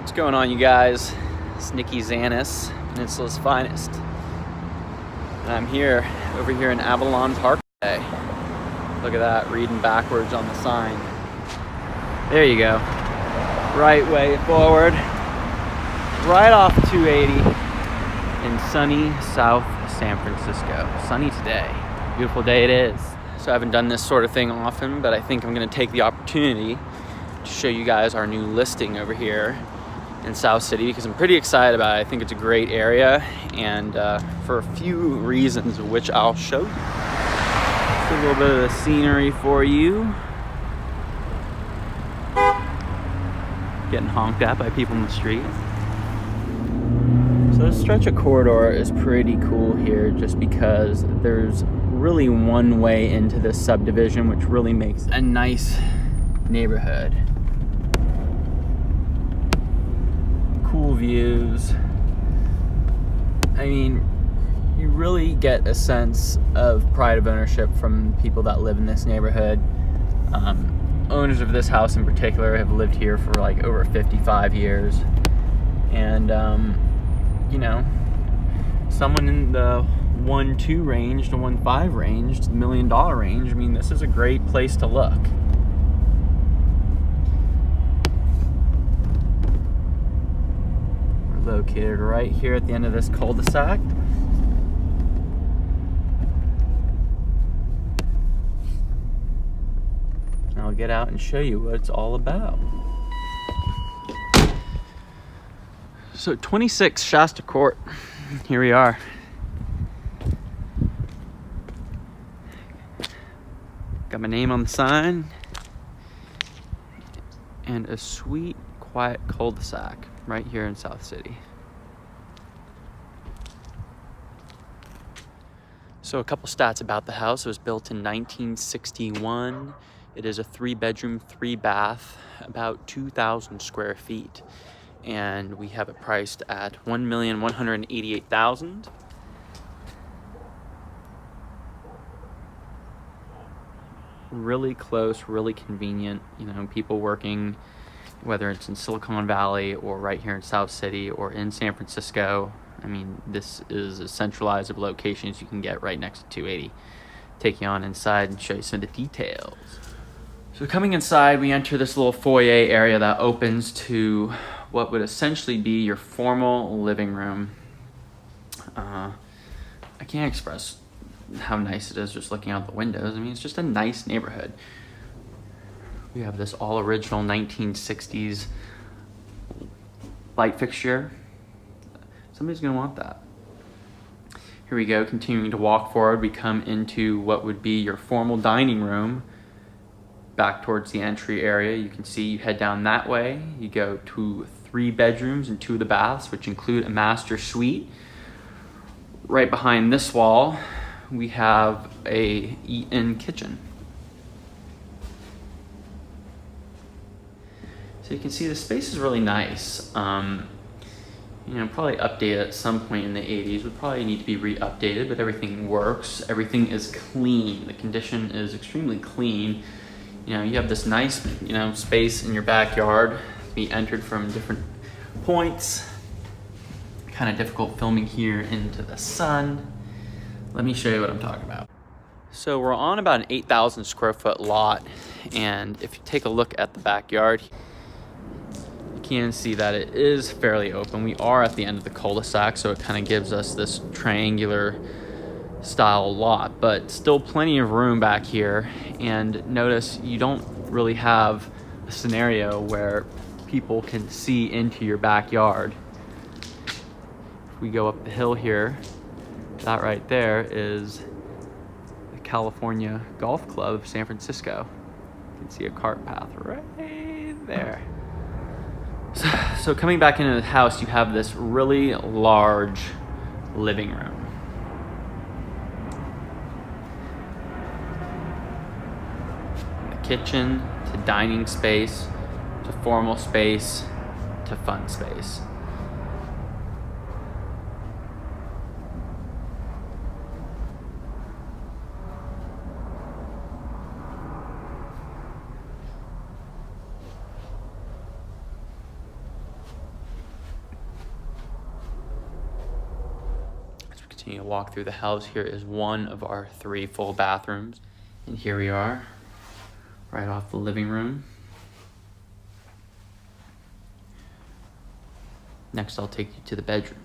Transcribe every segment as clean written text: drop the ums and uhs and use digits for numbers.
What's going on, you guys? It's Nicky Zannis, Peninsula's Finest. And I'm over here in Avalon Park today. Look at that, reading backwards on the sign. There you go. Right way forward. Right off 280 in sunny South San Francisco. Sunny today. Beautiful day it is. So I haven't done this sort of thing often, but I think I'm gonna take the opportunity to show you guys our new listing over here in South City because I'm pretty excited about it. I think it's a great area, and for a few reasons of which I'll show you. Just a little bit of the scenery for you. Getting honked at by people in the street. So this stretch of corridor is pretty cool here just because there's really one way into this subdivision, which really makes a nice neighborhood. Cool views. I mean, you really get a sense of pride of ownership from people that live in this neighborhood. Owners of this house in particular have lived here for like over 55 years. And, you know, someone in the 1-2 range to 1-5 range, the $1 million range, I mean, this is a great place to look. Located right here at the end of this cul-de-sac. I'll get out and show you what it's all about. So 26 Shasta Court, here we are. Got my name on the sign and a sweet, quiet cul-de-sac right here in South City. So a couple stats about the house. It was built in 1961. It is a 3-bedroom, 3-bath, about 2,000 square feet. And we have it priced at $1,188,000. Really close, really convenient. You know, people working, whether it's in Silicon Valley or right here in South City or in San Francisco. I mean, this is as centralized of locations you can get right next to 280. Take you on inside and show you some of the details. So coming inside, we enter this little foyer area that opens to what would essentially be your formal living room. I can't express how nice it is just looking out the windows. I mean, it's just a nice neighborhood. We have this all original 1960s light fixture. Somebody's gonna want that. Here we go, continuing to walk forward, we come into what would be your formal dining room. Back towards the entry area, you can see you head down that way. You go to 3 bedrooms and 2 of the baths, which include a master suite. Right behind this wall, we have a eat-in kitchen. So you can see the space is really nice. You know, probably updated at some point in the 80s. Would probably need to be re-updated, but everything works. Everything is clean. The condition is extremely clean. You know, you have this nice, you know, space in your backyard. Be entered from different points. Kind of difficult filming here into the sun. Let me show you what I'm talking about. So we're on about an 8,000 square foot lot, and if you take a look at the backyard, you can see that it is fairly open. We are at the end of the cul-de-sac, so it kind of gives us this triangular style lot, but still plenty of room back here. And notice you don't really have a scenario where people can see into your backyard. If we go up the hill here, that right there is the California Golf Club of San Francisco. You can see a cart path right there. So coming back into the house, you have this really large living room. From the kitchen to dining space to formal space to fun space. So you walk through the house. Here is one of our 3 full bathrooms. And here we are, right off the living room. Next, I'll take you to the bedroom.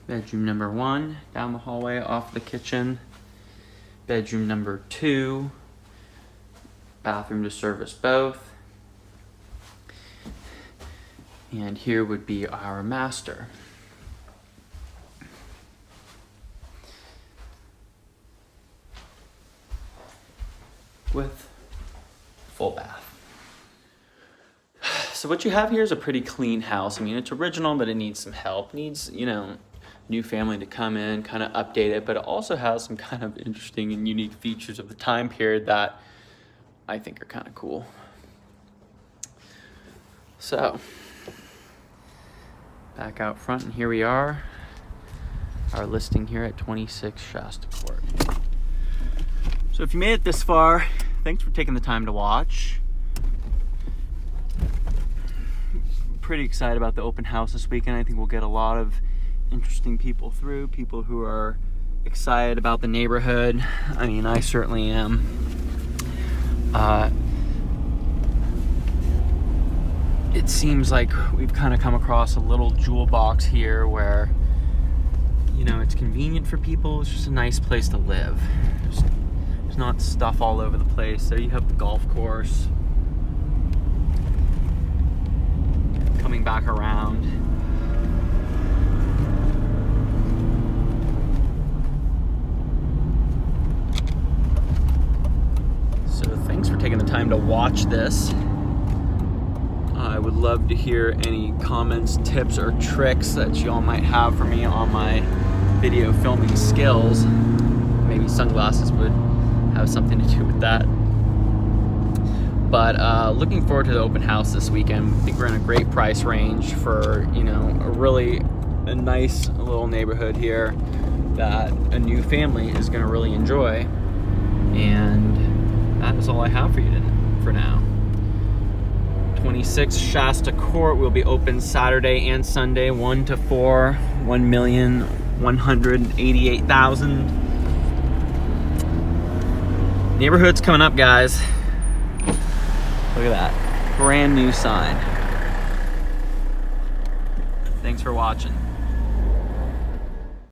Bedroom number 1, down the hallway off the kitchen. Bedroom number 2, bathroom to service both. And here would be our master. With full bath. So what you have here is a pretty clean house. I mean, it's original, but it needs some help. It needs, you know, new family to come in, kind of update it, but it also has some kind of interesting and unique features of the time period that I think are kind of cool. So, back out front, and here we are, our listing here at 26 Shasta Court. So if you made it this far, thanks for taking the time to watch. Pretty excited about the open house this weekend. I think we'll get a lot of interesting people through, people who are excited about the neighborhood. I mean, I certainly am. It seems like we've kind of come across a little jewel box here where, you know, it's convenient for people. It's just a nice place to live. There's not stuff all over the place. There you have the golf course. Coming back around. So thanks for taking the time to watch this. I would love to hear any comments, tips, or tricks that y'all might have for me on my video filming skills. Maybe sunglasses would have something to do with that. But looking forward to the open house this weekend. I think we're in a great price range for, you know, a nice little neighborhood here that a new family is going to really enjoy. And that is all I have for you for now. 26 Shasta Court will be open Saturday and Sunday, 1 to 4, 1,188,000. Neighborhood's coming up, guys. Look at that, brand new sign. Thanks for watching.